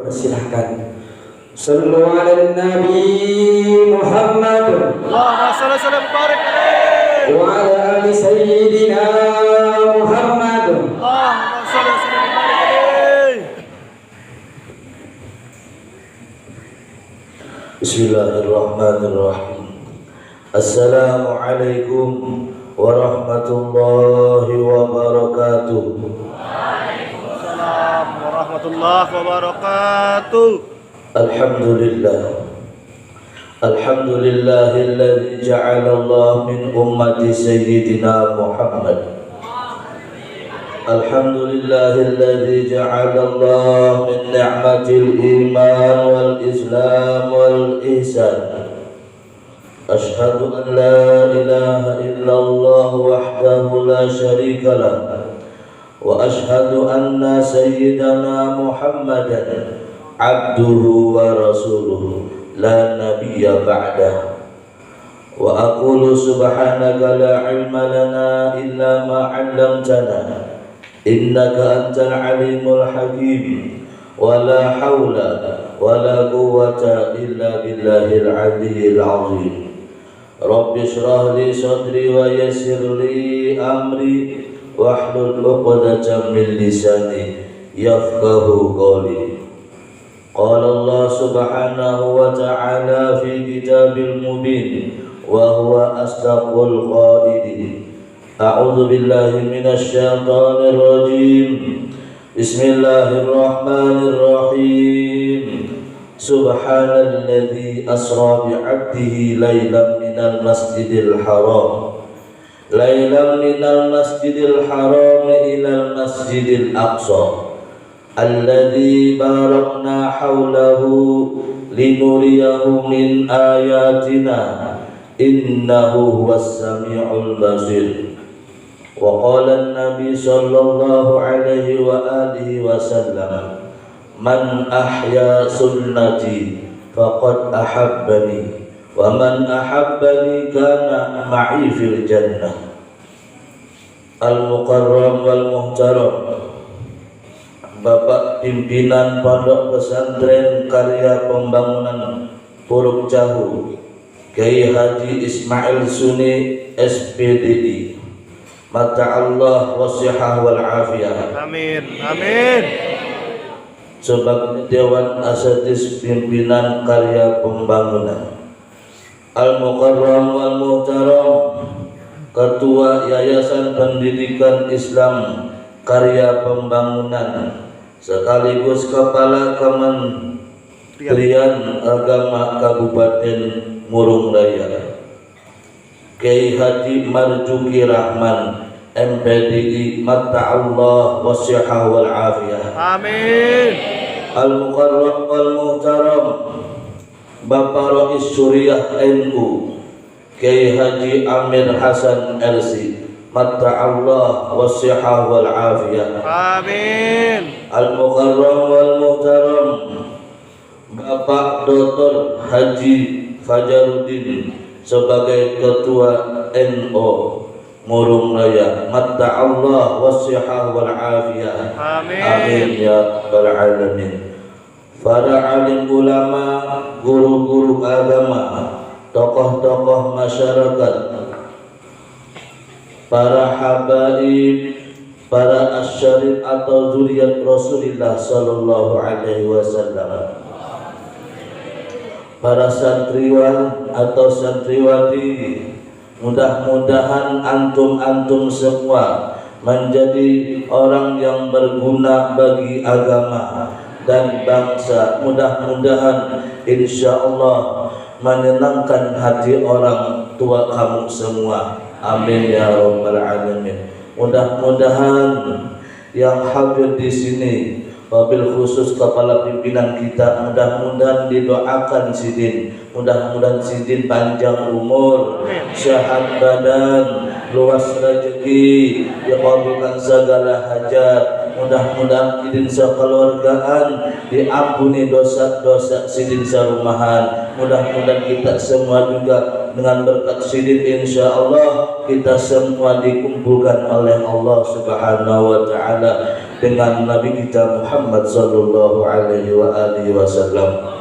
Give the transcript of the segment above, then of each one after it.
Persilahkan. Sallu ala Nabi Muhammad. Allahumma shalli wa sallim barik alaihi. Wa ala ali sayyidina Muhammad. Allahumma shalli wa sallim barik alaihi. Bismillahirrahmanirrahim. Assalamualaikum warahmatullahi wabarakatuh. Waalaikumsalam warahmatullahi wabarakatuh. Alhamdulillahilladzi ja'ala Allah min ummati sayyidina Muhammad. Alhamdulillahilladzi ja'ala Allah min ni'matil iman wal islam wal ihsan. Ashhadu an la ilaha illallah wahdahu la syarika lah. Wa ashhadu anna sayyidana Muhammadan abduhu wa rasuluhu la nabiyya ba'dah. Wa aqulu subhanaka la ilma lana illa ma 'allamtana innaka antal alimul hakim. Wa la hawla wa la quwwata illa billahil aliyyil azim. Rabbi shrah li sadri wa yassir li amri wahlul 'uqdatam min lisani yafqahu qawli. Qala Allah subhanahu wa ta'ala fi kitabil mubin wa huwa asdaqul qailin. A'udzu billahi minasy syaithanir rajim. Bismillahirrahmanirrahim. Subhanalladzi asra bi 'abdihi lailan minal masjidil haram ilal masjidil aqsa alladzi barakna haulahu linuriyahu min ayatina innahu huwas sami'ul basir. Wa qala an-nabi sallallahu alaihi wa alihi wasallam, man ahya sunnati faqad ahabbani wa man ahabbani kana ma'i fil jannah. Al-mukarram wal muhtaram, Bapak Pimpinan Pondok Pesantren Karya Pembangunan Puruk Cahu, Kiai Haji Ismail Suni SPDI, mata Allah wasihah wal afiyah. Amin. Amin. Sebagai Dewan Asatidz Pimpinan Karya Pembangunan, Al-Mukarram wal Muhtaram, Ketua Yayasan Pendidikan Islam Karya Pembangunan sekaligus Kepala Kementerian Agama Kabupaten Murung Raya, Kiai Haji Marzuki Rahman MPDI, mata Allah wasihah wal afiyah. Amin. Al-Mukarram wal Muhtaram, Bapak Rais Suriah NU Kiai Haji Amir Hasan LC, mata Allah wasihah wal afiyah. Amin. Al-Mukarram wal Muhtaram, Bapak Dr. Haji Fajaruddin sebagai Ketua NO Murung Raya, mata Allah wasihah wal afiyah. Amin. Amin ya rabbal alamin. Para alim ulama, guru-guru agama, tokoh-tokoh masyarakat, para habaib, para asyarif atau zuriat Rasulullah sallallahu alaihi wasallam, para santriwan atau santriwati, mudah-mudahan antum-antum semua menjadi orang yang berguna bagi agama dan bangsa. Mudah-mudahan insyaallah menyenangkan hati orang tua kamu semua. Amin ya rabbal alamin. Mudah-mudahan yang hadir di sini, wabil khusus kepala pimpinan kita, mudah-mudahan didoakan Sidin, mudah-mudahan Sidin panjang umur, sehat badan, luas rezeki, dikabulkan segala hajat. Mudah-mudahan Sidin sekeluargaan diampuni dosa-dosa Sidin serumahan. Mudah-mudahan kita semua juga dengan berkat Sidin insyaallah kita semua dikumpulkan oleh Allah Subhanahu wa taala dengan Nabi kita Muhammad sallallahu alaihi wasallam.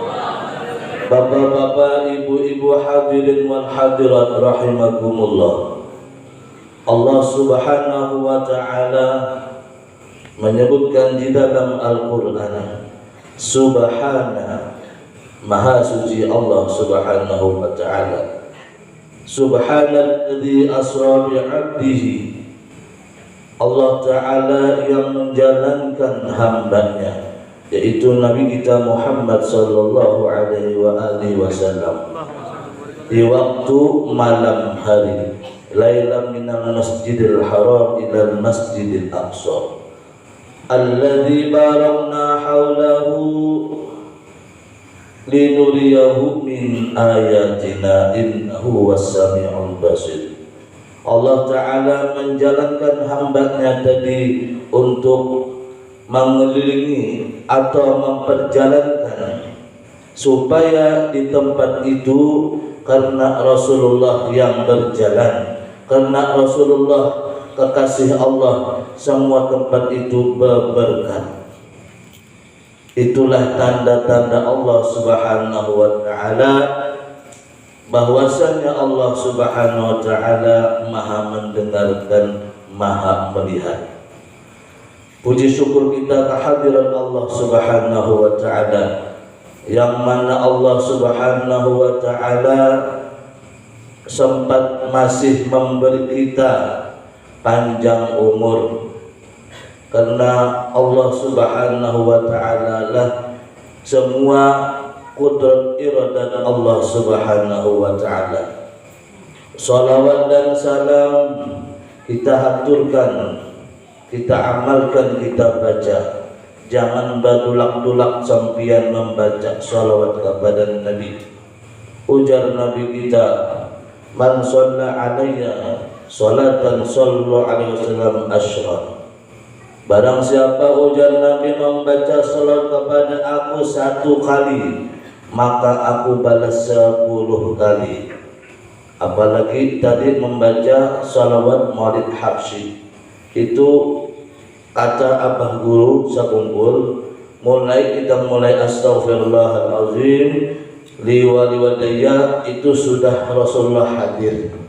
Bapak-bapak, ibu-ibu, hadirin wal hadirat rahimakumullah. Allah Subhanahu wa taala menyebutkan di dalam Al-Qur'an, Subhana, Maha suci Allah Subhanahu wa taala. Subhanalladzi asra bi 'abdihi. Allah taala yang menjalankan hambanya, yaitu Nabi kita Muhammad sallallahu alaihi wasallam di waktu malam hari, lailan minal masjidil haram ila masjidil aqsa alladzi barakna haulahu linuriyahu min ayatina innahu was-sami'ul basir. Allah taala menjalankan hambanya tadi untuk mengelilingi atau memperjalankan supaya di tempat itu karena Rasulullah yang berjalan, karena Rasulullah kekasih Allah, semua tempat itu berberkat. Itulah tanda-tanda Allah Subhanahu wa taala, bahwasanya Allah Subhanahu wa taala Maha mendengar dan Maha melihat. Puji syukur kita kehadiran Allah Subhanahu wa taala, yang mana Allah Subhanahu wa taala sempat masih memberi kita panjang umur, karena Allah Subhanahu wa taala lah semua kudrat iradat Allah Subhanahu wa taala. Salawat dan salam kita haturkan, kita amalkan, kita baca. Jangan badulak-dulak sampian membaca salawat kepada Nabi. Ujar Nabi kita, man shalla alayya salatan sallu alaihi wasallam asyra. Barang siapa, ujar Nabi, membaca salat kepada aku 1 kali, maka aku balas 10 kali. Apalagi tadi membaca salawat Maulid Habsyi, itu kata abah guru sakungkul, kita mulai astaghfirullahalazim liwaliwadaya, itu sudah Rasulullah hadir.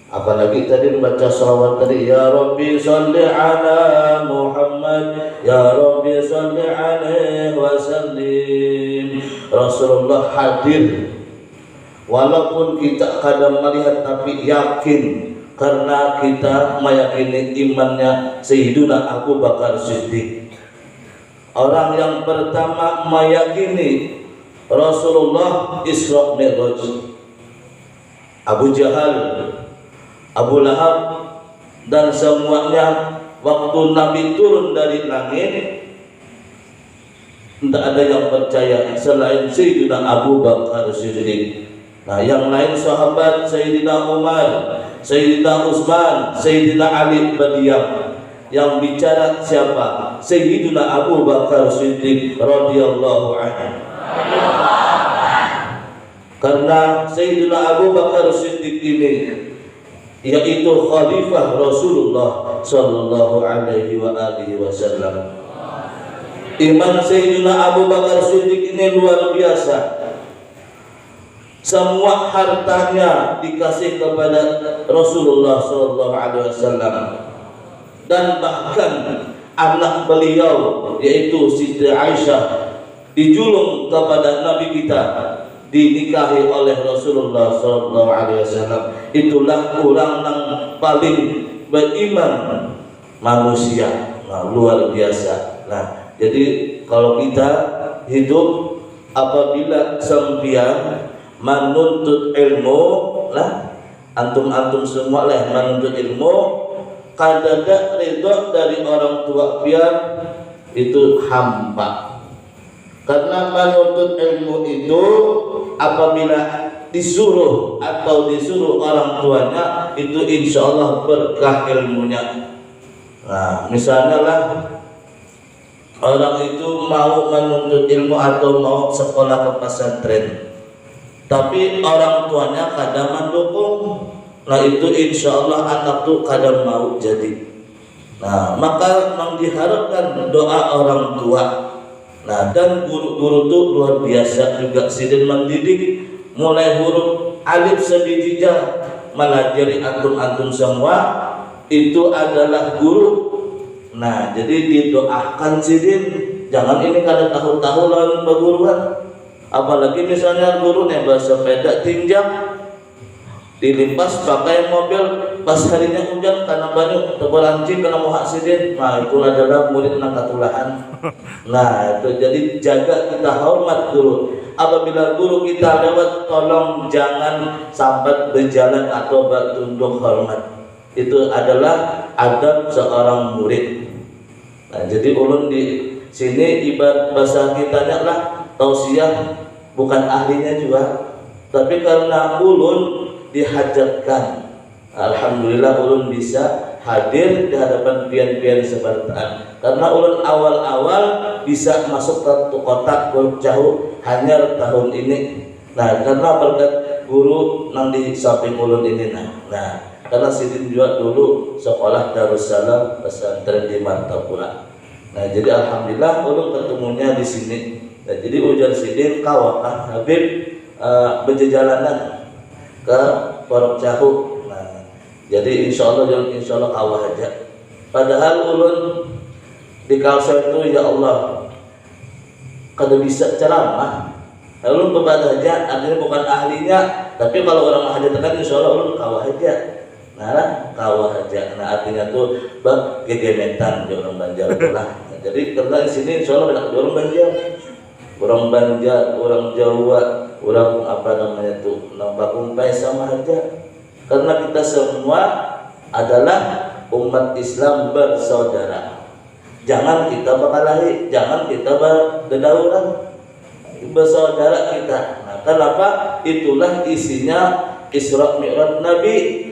Apalagi tadi membaca salawat tadi, ya Rabbi sholli ala Muhammad, ya Rabbi sholli alaihi wasallim, Rasulullah hadir. Walaupun kita kadang melihat tapi yakin, karena kita meyakini imannya Sayyiduna Abu Bakar Siddiq, orang yang pertama meyakini Rasulullah Isra Mi'raj. Abu Jahal, Abu Lahab dan semuanya waktu Nabi turun dari langit, tidak ada yang percaya selain Sayyidina Abu Bakar Siddiq. Nah, yang lain sahabat Sayyidina Umar, Sayyidina Utsman, Sayyidina Ali berdiam. Yang bicara siapa? Sayyidina Abu Bakar Siddiq radhiyallahu anhu. Karena Sayyidina Abu Bakar Siddiq ini yaitu khalifah Rasulullah sallallahu alaihi wasallam. Iman Sayyidina Abu Bakar Siddiq ini luar biasa. Semua hartanya dikasih kepada Rasulullah sallallahu alaihi wasallam, dan bahkan anak beliau yaitu Siti Aisyah dijulung kepada Nabi kita, dinikahi oleh Rasulullah sallallahu alaihi wasallam. Itulah orang yang paling beriman manusia. Nah, luar biasa. Nah, jadi kalau kita hidup apabila sempian menuntut ilmu lah, antum semua lah menuntut ilmu, kadada ridho dari orang tua biar itu hampa. Karena menuntut ilmu itu apabila disuruh orang tuanya, itu insya Allah berkah ilmunya. Nah, misalnya lah orang itu mau menuntut ilmu atau mau sekolah ke pesantren, tapi orang tuanya kadang mendukung, nah itu insya Allah anak tuh kadang mau jadi. Nah, maka memang diharapkan doa orang tua. Nah, dan guru-guru itu luar biasa juga sidin mendidik mulai huruf alif sebijijah melajari antum-antum semua itu adalah guru. Nah, jadi didoakan sidin, jangan ini kada tahun-tahun lawan perguruan. Apalagi misalnya guru nih bahasa sepeda tinjam dilimpas pakai mobil pas harinya hujan karena banyak terberanci karena mau haksidin. Nah, itu adalah murid nakatulahan. Nah, itu jadi jaga kita hormat guru. Apabila guru kita lewat, tolong jangan sambat berjalan atau bertunduk hormat. Itu adalah adab seorang murid. Nah, jadi ulun di sini ibarat bahasa kitanya lah tausiah, bukan ahlinya juga, tapi karena ulun dihajatkan, alhamdulillah ulun bisa hadir di hadapan pian-pian sebartaan. Karena ulun awal-awal bisa masuk ke kota jauh hanya tahun ini. Nah, karena berkat guru nang di samping ulun ini. Nah, karena sidin juga dulu sekolah Darussalam pesantren di Martapura. Nah, jadi alhamdulillah ulun ketemunya di sini. Nah, jadi ujar sidin kawakah Habib berjalanan ke Porok Jahu. Nah, jadi insya Allah kawah aja. Padahal ulun di kawasan itu ya Allah kada bisa ceramah. Ulun berbada aja, artinya bukan ahlinya. Tapi kalau orang menghajatkan insya Allah ulun kawah aja. Nah, kawah aja. Nah, artinya tuh gegemetan di orang Banjar lah. Nah, jadi karena di sini insya Allah banyak orang Banjar. Orang Banjar, orang Jawa, orang apa namanya tuh, nampak umpai sama aja. Karena kita semua adalah umat Islam bersaudara. Jangan kita berkelahi, jangan kita berdaulat, bersaudara kita. Nah, kenapa? Itulah isinya Isra Mi'raj Nabi.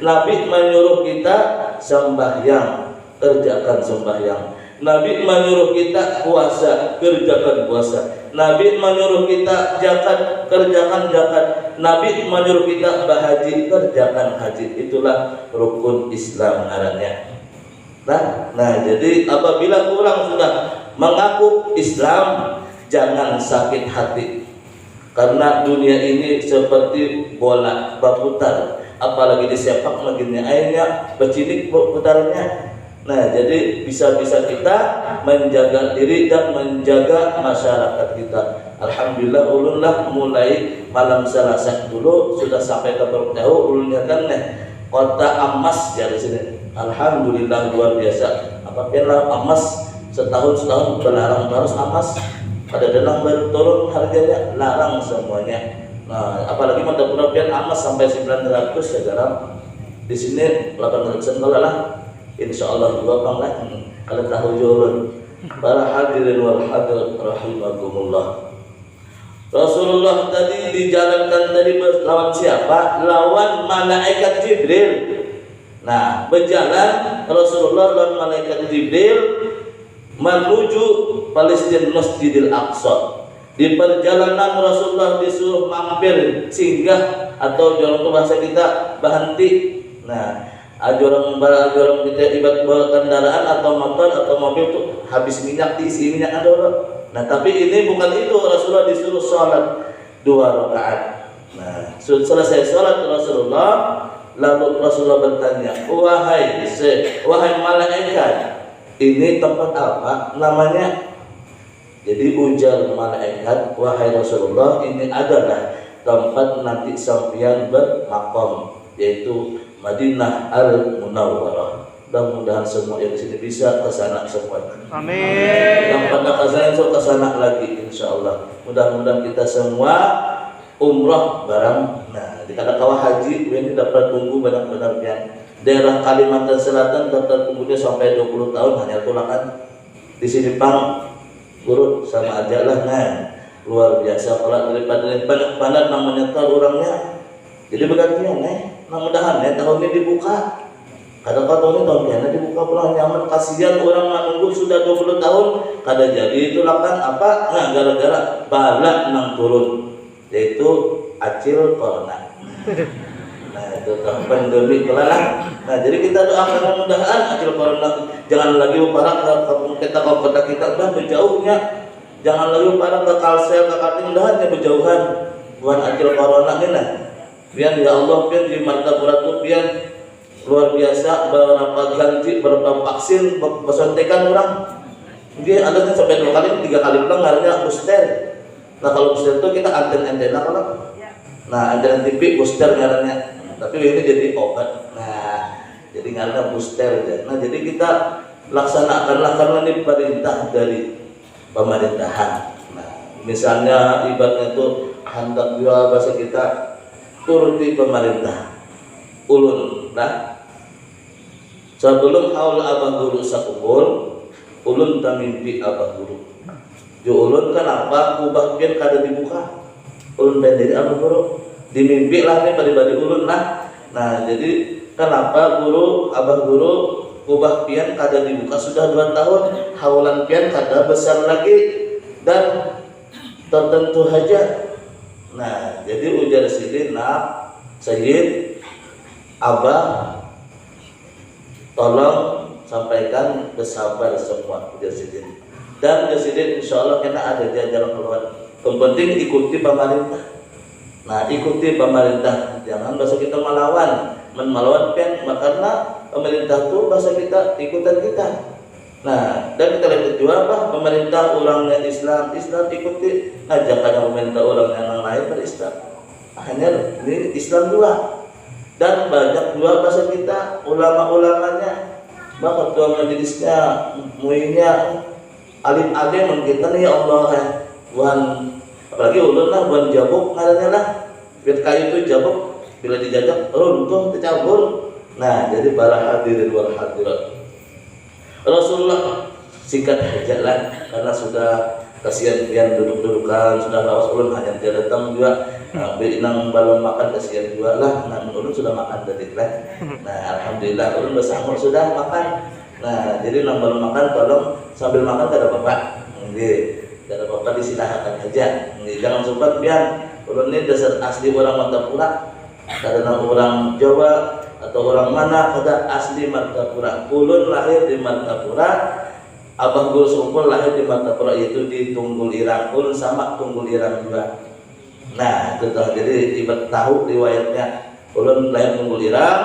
Nabi menyuruh kita sembahyang, kerjakan sembahyang. Nabi menyuruh kita puasa, kerjakan puasa. Nabi menyuruh kita zakat, kerjakan zakat. Nabi menyuruh kita berhaji, kerjakan haji. Itulah rukun Islam ngarannya. Nah, jadi apabila orang sudah mengaku Islam, jangan sakit hati. Karena dunia ini seperti bola berputar, apalagi di sepak begini airnya bercilik putarnya. Nah, jadi bisa-bisa kita menjaga diri dan menjaga masyarakat kita. Alhamdulillah ulun lah mulai malam Selasa dulu sudah sampai ke Porok Jahu. Ulun lihatkan kota emas dari sini. Alhamdulillah luar biasa. Apabila emas setahun berlarang terus emas. Pada dalam baru turun harganya, larang semuanya. Nah, apalagi Martapura pian emas sampai 900 ya garam. Di sini 800 lah. Insya Allah juga lah kalau tahu jalan. Para hadirin wal hadir rahimakumullah. Rasulullah tadi dijalankan tadi lawan siapa? Lawan malaikat Jibril. Nah, berjalan Rasulullah lawan malaikat Jibril menuju Palestina Masjidil Aqsa. Di perjalanan Rasulullah disuruh mampir singgah atau jalan ke bahasa kita berhenti. Nah, ajaran kita ibarat bawa kendaraan atau motor atau mobil tuh habis minyak diisi minyak ada. Nah, tapi ini bukan itu. Rasulullah disuruh sholat 2 rakaat. Nah, selesai sholat Rasulullah, lalu Rasulullah bertanya, wahai malaikat, ini tempat apa namanya? Jadi ujar malaikat, wahai Rasulullah, ini adalah tempat nanti sampeyan bermakom, yaitu Madinah Al-Munawwarah. Mudah-mudahan semua yang di sini bisa ke sana semua. Amin. Yang pada kazain so ke sana lagi insyaallah. Mudah-mudahan kita semua umrah bareng. Nah, di kada kawah haji ini dapat tunggu benar-benar pian. Daerah Kalimantan Selatan dapat tunggunya sampai 20 tahun hanya tulangan. Di sini pang guru sama aja lah. Nah, luar biasa kalau daripada banyak namanya tahu orangnya. Jadi bergantian mudah-mudahan tahun ini dibuka. Kata-kata tahun ini tahun kena dibuka pulang nyaman. Kasihan orang menunggu sudah 20 tahun kada jadi. Itulah kan apa? Nah, gara-gara balak nang turun, yaitu acil corona. Nah, Nah itu pandemi kelalah. Nah jadi kita doakan mudah-mudahan akhir corona jangan lagi parah ke kota kita udah berjauhnya. Jangan lagi parah ke Kalsel ke Karting mudahan berjauhan. Buat akhir corona ini nah. Biar ya Allah biar di Martapura tuh biar luar biasa berapa ganti berapa vaksin bersuntikan orang. Mungkin ada yang sampai 2 kali 3 kali pulang ngarannya booster. Nah kalau booster itu kita antena kalau nah antena TV booster ngarannya. Tapi ini jadi obat. Nah jadi ngarannya booster aja. Nah jadi kita laksanakanlah karena ini perintah dari pemerintahan. Nah misalnya ibaratnya itu hendak jual bahasa kita turuti pemerintah ulun. Nah sebelum haul abah guru sakumpul ulun tamimpi abah guru jo ulun kenapa kubah pian kada dibuka ulun pendiri abah guru dimimpi lah nih pribadi ulun nah jadi kenapa abah guru kubah pian kada dibuka sudah 2 tahun haulan pian kada besar lagi dan tertentu saja. Nah jadi ujar sidin nak Sayyid abah tolong sampaikan bersabar semua ujar sidin dan ujar sidin insya Allah kena ada jalan keluar. Yang penting ikuti pemerintah. Nah ikuti pemerintah, jangan bahasa kita melawan kan karena pemerintah itu bahasa kita ikutan kita. Nah dan kita lihat kedua apa pemerintah orangnya Islam ikuti aja kadang pemerintah orang yang lain berislam akhirnya ini Islam dua dan banyak dua bahasa kita ulama-ulamanya bahkan ketua majelisnya muinya alim-alim kita nih ya Allah buan apalagi ulun lah buan jabuk ngarannya lah biar kayu itu jabuk bila dijajak runtuh tercabur. Nah jadi para hadirin wal hadirat Rasulullah singkat aja lah karena sudah kasihan pian duduk-dudukan sudah lawas ulun hanya dia datang juga nang balon makan kasihan juga lah. Nah ulun sudah makan tadi lah. Nah alhamdulillah ulun bersahur sudah makan. Nah jadi nang balon makan tolong sambil makan tidak apa-apa. Nggih, tidak apa-apa disilahkan aja. Nggih, jangan sempat pian. Ulun ini dasar asli orang Martapura. Karena orang Jawa atau orang mana kada asli Martapura. Ulun lahir di Martapura, abah guru sumpul lahir di Martapura yaitu di Tunggul Irang. Ulun sama Tunggul Irang juga. Nah itu tahu jadi ibarat tahu riwayatnya. Ulun lahir Tunggul Irang,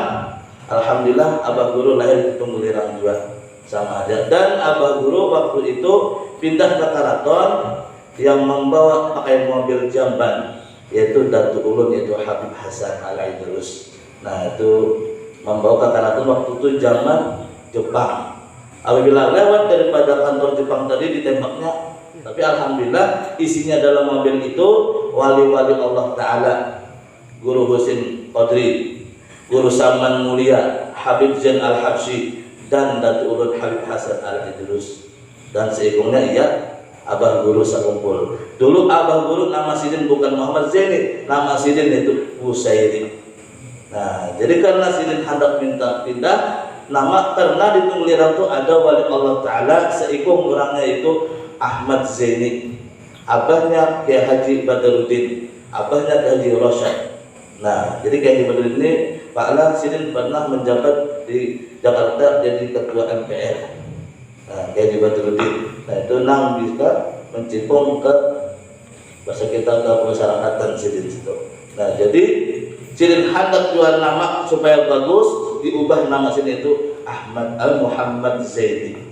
alhamdulillah abah guru lahir di Tunggul Irang juga sama aja. Dan abah guru waktu itu pindah ke Karaton yang membawa pakai mobil jamban yaitu Datu Ulun yaitu Habib Hasan Al-Idrus. Nah itu membawa ke Karaton waktu itu zaman Jepang. Apabila lewat daripada kantor Jepang tadi ditembaknya, tapi alhamdulillah isinya dalam mobil itu wali-wali Allah Ta'ala, Guru Husin Qadri, Guru Saman Mulia, Habib Zain Al-Habsyi, dan Datu Ulun Habib Hasan Al-Idrus. Dan seikungnya ia Abah Guru sakumpul. Dulu Abah Guru nama sidin bukan Muhammad Zaini, nama sidin itu Husaini. Nah, jadi karena sidin hendak minta pindah nama karena di Tunggul Irang itu ada wali Allah Ta'ala seikung orangnya itu Ahmad Zaini, abahnya Kiai Haji Badaruddin, abahnya Kiai Haji Rosyad. Nah, jadi Kiai Haji Badaruddin ini Pak Alah sidin pernah menjabat di Jakarta jadi ketua MPR. Nah, Kiai Haji Badaruddin. Nah, itu nang bisa mencipung ke bahasa kita ke masyarakatan sidin situ. Nah, jadi sidin hendak jual nama supaya bagus diubah nama sidin itu Ahmad Muhammad Zaini.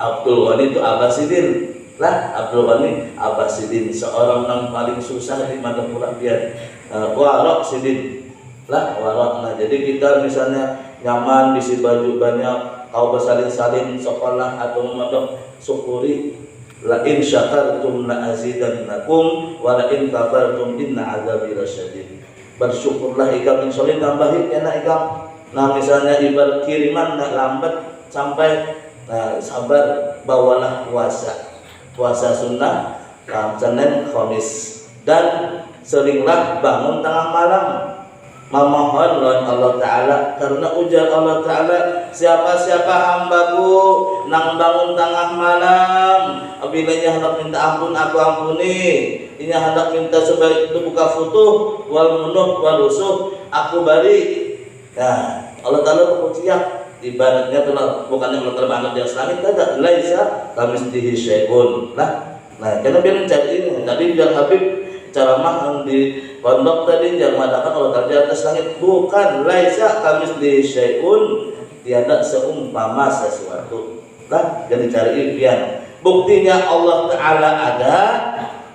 Abdul Ghani itu Abah Sidin lah, Abdul Ghani Abah Sidin, seorang yang paling susah di Martapura pian. Warok Sidin lah, warok. Nah jadi kita misalnya nyaman bisi baju banyak, kau bersalin-salin sekolah atau memodok syukuri. La in syakartum la azidannakum wa la in kafartum inna adzabi lasyadid. Bersyukurlah ikam insyaallah tambahin enak ikam. Nah misalnya ibarat kiriman nak lambat sampai. Nah, sabar bawalah puasa sunnah Senin Khamis dan seringlah bangun tengah malam memohon lawan Allah Ta'ala karena ujar Allah Ta'ala siapa-siapa hambaku nang bangun tengah malam apabila ia hendak minta ampun aku ampuni, ia hendak minta supaya itu buka futuh wal munuk wal usuh aku beri Nah, Allah Ta'ala berpujian ibaratnya telah bukannya Allah Ta'ala di atas langit, tidak, laisa kamitslihi syai'un. Nah, karena biar mencari ini tadi biar Habib ceramah yang di pondok tadi yang mengatakan Allah Ta'ala di atas langit, bukan, laisa kamitslihi syai'un, tiada seumpama sesuatu. Jadi cari impian. Buktinya Allah Ta'ala ada,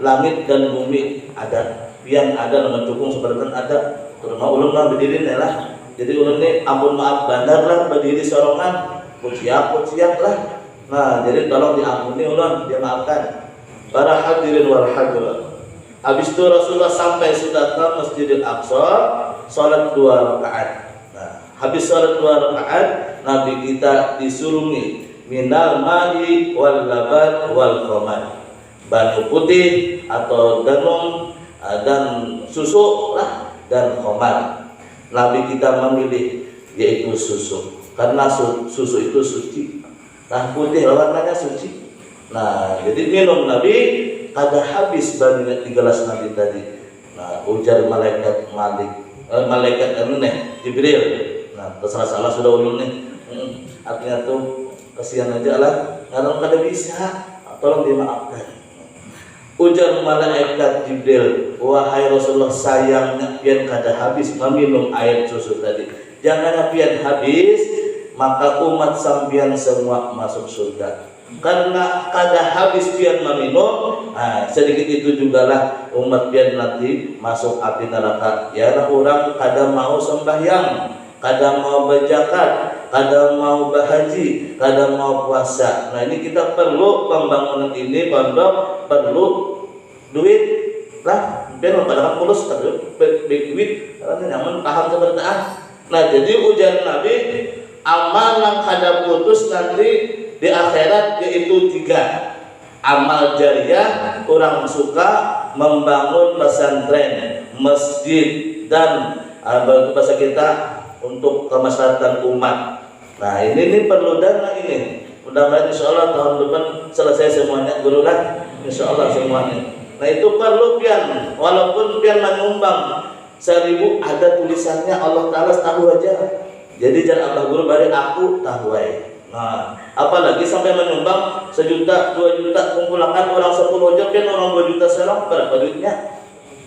langit dan bumi ada, pian ada, mendukung seperti ada. Terutama ulun mah berdiri nih lah. Jadi ulun nih ampun maaf bandar lah berdiri sorongan, kuciak lah. Nah, jadi tolong diampuni ulun, dimaafkan. Para hadirin wal hadirat. Habis itu Rasulullah sampai sudah ke Masjidil Aqsa, salat 2 rakaat. Nah, habis salat 2 rakaat, Nabi kita disurungi minal ma'i wal laban wal khamar. Banu putih atau gandum dan susu lah dan khamar. Nabi kita memilih yaitu susu karena susu itu suci. Nah, putih warnanya suci. Nah, jadi minum Nabi kada habis banyak di gelas Nabi tadi. Nah, ujar malaikat malaikat Jibril. Nah, terserah salah sudah ulun nih. Artinya tuh kasihan aja lah, kalau kada bisa, tolong dimaafkan. Ujar malaikat Jibril, wahai Rasulullah, sayangnya pian kada habis meminum air susu tadi. Jangan pian habis, maka umat sampian semua masuk surga. Karena kada habis pian meminum, sedikit itu jugalah umat pian nanti masuk api neraka. Ya orang kada mau sembahyang, kada mau berzakat, kada mau berhaji, kada mau puasa. Nah, ini kita perlu pembangunan ini pondok perlu duit lah. Biar pada mulus duit, karena nyaman paham seperti Nah, jadi ujar Nabi, amal yang kada putus nanti di akhirat yaitu 3. Amal jariah, orang suka membangun pesantren, masjid dan bahasa kita untuk kemaslahatan umat. Nah, ini perlu dana ini. Mudah-mudahan insyaallah tahun depan selesai semuanya guru lah. Insyaallah semuanya. Nah, itu perlu pian, walaupun pian menyumbang 1000 ada tulisannya Allah Ta'ala tahu aja. Jadi jangan Allah guru bari aku tahu aja. Nah, apalagi sampai menyumbang 1 juta, 2 juta, kumpulkan orang 10 juta, pian orang 2 juta sekarang berapa duitnya?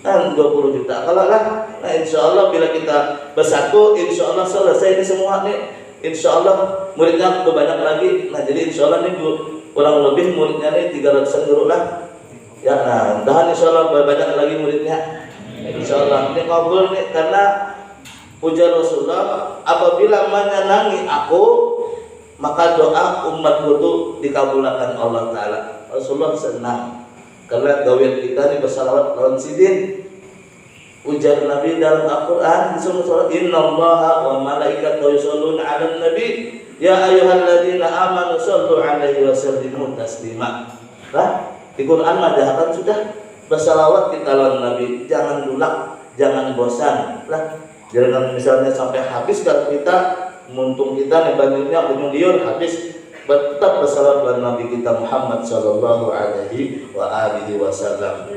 Kan 20 juta kalau lah. Nah, insya Allah bila kita bersatu, insya Allah selesai ini semua nih. Insya Allah muridnya banyak lagi. Nah, jadi insya Allah nih kurang lebih muridnya nih 300-an guru lah. Ya, nah, dan insya Allah banyak lagi muridnya. Insya Allah ini kabul nih, karena ujar Rasulullah, apabila menyenangi aku, maka doa umatku itu dikabulkan Allah Ta'ala. Rasulullah senang karena gawian kita ini bersalawat lawan sidin. Ujar Nabi dalam Al-Quran di surah Innallaha wa malaikatahu yusholluna 'alan nabi ya ayyuhalladzina amanu shollu 'alaihi wa sallimu taslima. Nah, di Quran madahakan sudah bersalawat kita lawan Nabi. Jangan dulak, jangan bosan. Lah, jangan misalnya sampai habis kalau kita muntung kita nih bandingnya pengundiur habis, tetap bersalawat kepada Nabi kita Muhammad sallallahu alaihi wa alihi wasallam.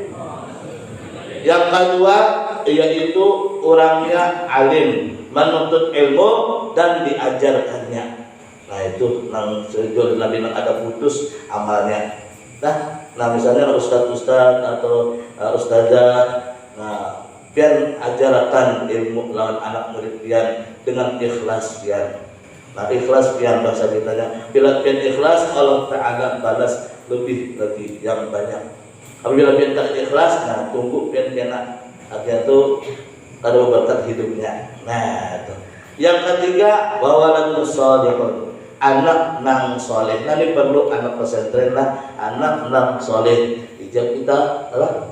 Yang kedua yaitu orangnya alim, menuntut ilmu dan diajarkannya. Nah, itu nang sejauh Nabi ada putus amalnya. Nah misalnya ustaz-ustaz atau ustazah, nah pian ajarkan ilmu lawan anak murid pian dengan ikhlas pian. Nah, ikhlas pian bahasa kitanya. Bila pian ikhlas, Allah Ta'ala balas lebih lagi yang banyak. Apabila pian tak ikhlas, nah tunggu pian kena akhirnya tuh ada berkat hidupnya. Nah, itu. Yang ketiga, wawalan sholihun, anak nang soleh. Nah, ini perlu anak pesantren lah, anak nang soleh. Ijab kita lah.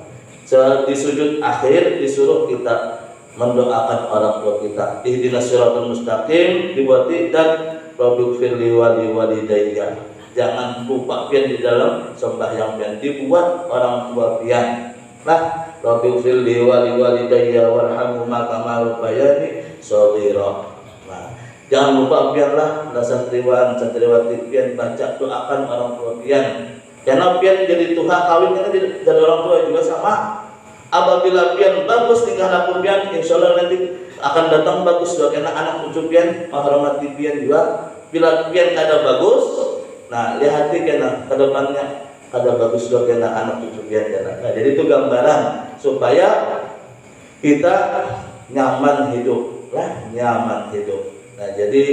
Di sujud akhir disuruh kita mendoakan orang tua kita. Ihdinas siratal mustaqim dibuati dan rabbighfir li wa li walidayya. Jangan lupa pian di dalam sembahyang pian dibuat orang tua pian. Nah, rabbighfir li wa li walidayya warhamhuma kama rabbayani shaghira. Nah, jangan lupa pianlah santriwan santriwati pian baca doakan orang tua pian. Karena pian jadi tuha kawin kan jadi orang tua juga sama. Apabila pian bagus tingkah laku pian, insya Allah nanti akan datang bagus juga karena anak cucu pian menghormati pian juga. Bila pian kada bagus, nah lihat kena ke depannya kada bagus juga kena anak cucu pian kena. Nah, jadi itu gambaran supaya kita nyaman hidup lah, nyaman hidup. Nah, jadi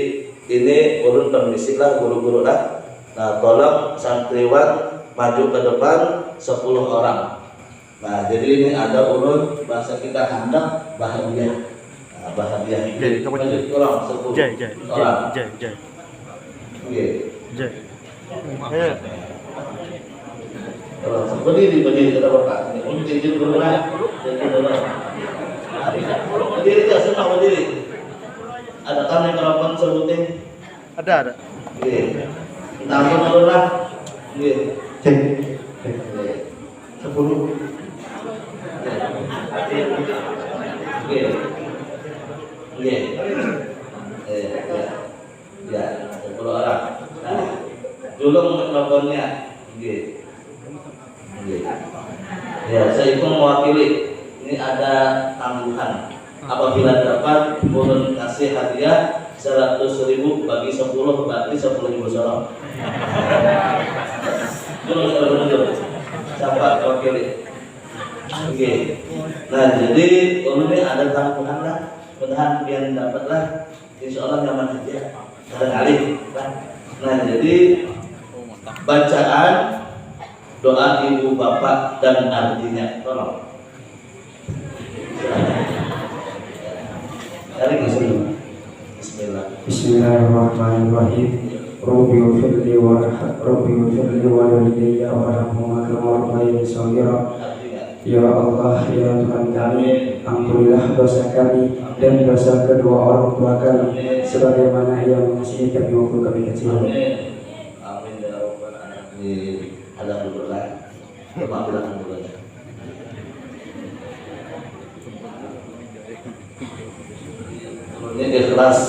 ini ulun permisi lah guru-guru lah. Nah, tolong santriwan maju ke depan 10 orang. Nah, jadi ini ada ulun bahasa kita hendak bahagia. Nah, bahagia. Jadi, tolong 10 orang. Oke. Ayo. Berdiri kata Bapak. Ini jadi dulu lah. Berdiri aja semua berdiri. Ada kan yang harapan sebutin? Ada. Oke. Tampun dulu lah. Oke. Cek. 10. Oke. Ya, 10 orang. Nah, julung mikrofonnya. Oke. Ya, saya itu mewakili. Ini ada tangguhan. Apabila dapat ulun kasih hadiah 100.000 bagi 10 berarti 10.000 sorong. Dulu. Siapa wakili? Oke. Nah, jadi ulun ini ada tangguhan lah. Mudah-mudahan biar dapat lah. Insya Allah nyaman hadiah. Ada kali. Nah, jadi bacaan doa ibu bapak dan artinya tolong. Bismillah. Bismillahirrahmanirrahim. Rabbi ighfirli wa walidayya warhamhuma kama rabbayani shaghira. Ya Allah, ya Tuhan kami, ampunilah dosa kami dan dosa kedua orang tua kami, sebagaimana Ia mengasihi kami waktu kami kecil. Amin ya rabbal alamin. Alhamdulillah. Alhamdulillah. Ini ikhlas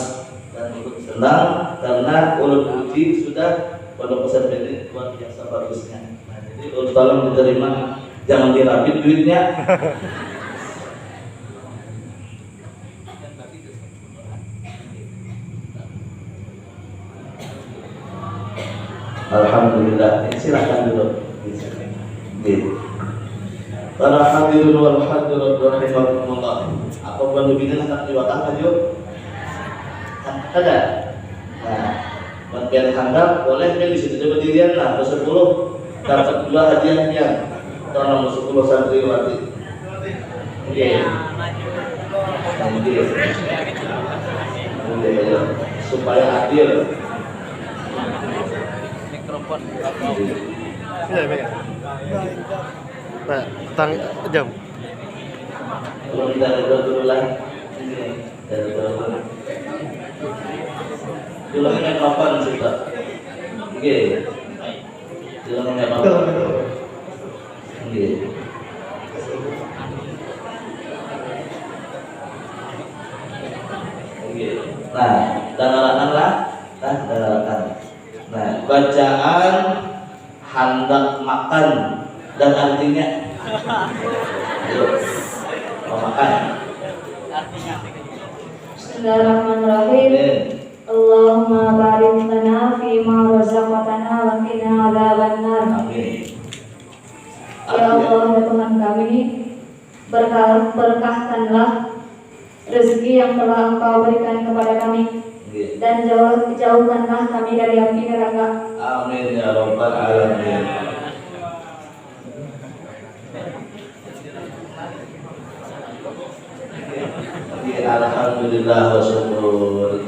dan ikut senang karena ulun puji sudah pondok pesantren ini luar biasa bagusnya. Nah, jadi ulun tolong diterima, jangan dirapit duitnya. Alhamdulillah. Silakan duduk. Para hadirin wal hadirat rahimakumullah. Apa perlu bikin tak diwakilkan yuk? Ada. Nah, bagian handap boleh kan di situ coba dirian lah, 10 dapat 2 hadiahnya. Tahun nomor 10 santriwati. Oke. Supaya adil. Mikrofon. Iya. Nah, tang jam. Kalau kita dulu lah. Dulu ini kapan sih Pak? Oke. Dulu ini kapan? Oke. Oke. Nah, dengarkan lah. Dengarkan. Nah, bacaan hendak makan dan artinya mau makan. Bismillahirrahmanirrahim. Allahumma barik lana fi ma razaqtana wa qina adzabannar. Amin. Ya Allah, ya Tuhan kami, berkahkanlah rezeki yang telah Engkau berikan kepada kami dan jauhkanlah kami dari api neraka. Amin ya rabbal alamin. Alhamdulillah wa syukur.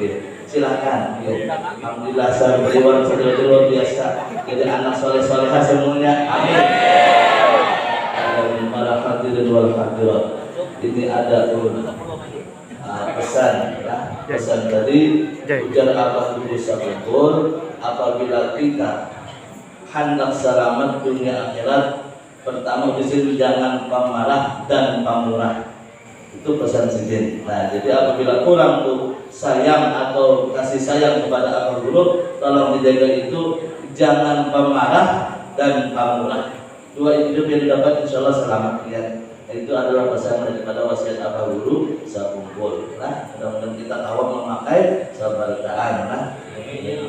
Silakan. Alhamdulillah santriwan luar biasa. Jadi anak soleh-solehah semuanya. Amin. Para hadirin wal hadirat. Ini ada pesan pesan tadi ujar apa dulu sabutur apabila kita hendak selamat dunia akhirat, pertama di sini jangan pemarah dan pemurah. Itu pesan sidin. Nah, jadi apabila kurang tuh sayang atau kasih sayang kepada abang guru, tolong dijaga itu, jangan pemarah dan pemurah. Dua itu yang dapat insya Allah selamat ya. Itu adalah pesan daripada wasiat Abah Guru sakumpul. Nah, mudah-mudahan kita awam memakai sabartaan. Nah,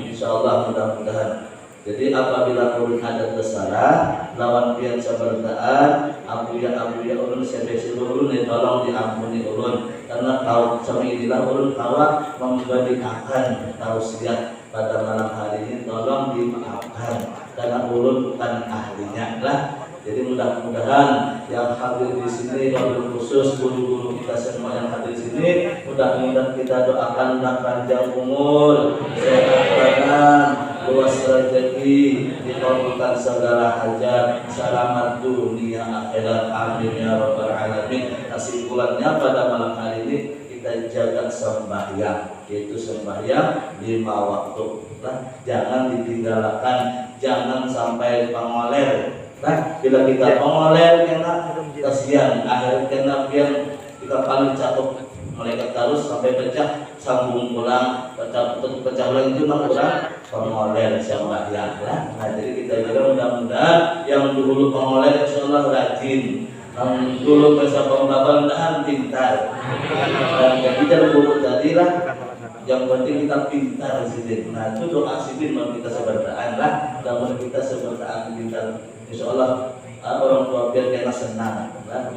insyaallah mudah-mudahan. Jadi apabila ulun ada tersalah lawan pian sabartaan, abuya ulun sebesi ulun tolong diampuni ulun, karena kau sama inilah ulun kawa memberikan tausiah pada malam hari ini, tolong dimaafkan karena ulun bukan ahlinya lah. Jadi mudah-mudahan yang hadir di sini, wabil khusus guru-guru kita semua yang hadir di sini, mudah-mudahan kita doakan dan panjang umur, sehat badan, luas rezeki, dikabulkan segala hajat, selamat dunia akhirat, amin ya rabbal alamin. Kesimpulannya pada malam hari ini kita jaga sembahyang, yaitu sembahyang 5 waktu. Nah, jangan ditinggalkan, jangan sampai pengoler. Nah, bila kita pengoler kena kasihan, akhir kena biar kita paling catup malaikat terus sampai pecah, sambung pulang, pecah lagi itu kurang pengoler sembahyang lah. Nah, jadi kita juga mudah-mudahan yang dulu pengoler insyaallah rajin, yang dulu bisa pembabalan pintar. Dan kita dulu tadi lah, yang penting kita pintar sih. Nah, itu doa sidin mau kita sebertaan lah, dan kita sebertaan pintar. Insyaallah orang tua biar kena senang. Nah,